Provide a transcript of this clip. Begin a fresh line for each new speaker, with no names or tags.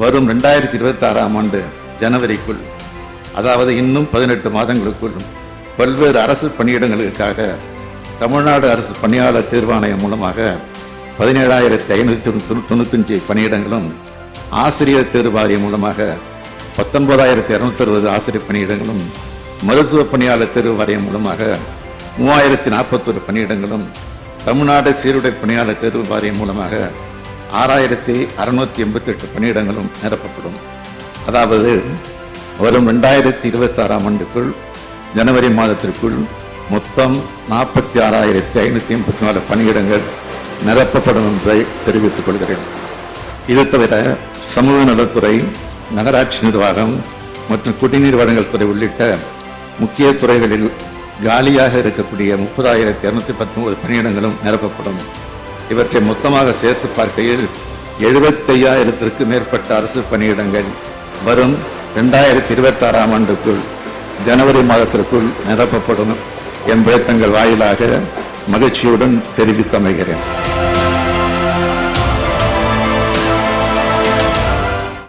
வரும் 2026ஆம் ஆண்டு ஜனவரிக்குள், அதாவது இன்னும் 18 மாதங்களுக்குள் பல்வேறு அரசு பணியிடங்களுக்காக தமிழ்நாடு அரசு பணியாளர் தேர்வாணையம் மூலமாக 17,595 பணியிடங்களும், ஆசிரியர் தேர்வு வாரியம் மூலமாக 19,260 ஆசிரியர் பணியிடங்களும், மருத்துவ பணியாளர் தேர்வு வாரியம் மூலமாக 3,041 பணியிடங்களும், தமிழ்நாடு சீருடை பணியாளர் தேர்வு வாரியம் மூலமாக 6,688 பணியிடங்களும் நிரப்பப்படும். அதாவது வரும் 2026ஆம் ஆண்டுக்குள் ஜனவரி மாதத்திற்குள் மொத்தம் 46,584 பணியிடங்கள் நிரப்பப்படும் என்பதை தெரிவித்துக் கொள்கிறேன். இது தவிர சமூக நலத்துறை, நகராட்சி நிர்வாகம் மற்றும் குடிநீர் வழங்கல் துறை உள்ளிட்ட முக்கிய துறைகளில் காலியாக இருக்கக்கூடிய 30,219 பணியிடங்களும் நிரப்பப்படும். இவற்றை மொத்தமாக சேர்த்து பார்க்கையில் 75,000த்திற்கு மேற்பட்ட அரசு பணியிடங்கள் வரும் 2026ஆம் ஆண்டுக்குள் ஜனவரி மாதத்திற்குள் நிரப்பப்படும் என்பதை தங்கள் வாயிலாக மகிழ்ச்சியுடன் தெரிவித்தமைகிறேன்.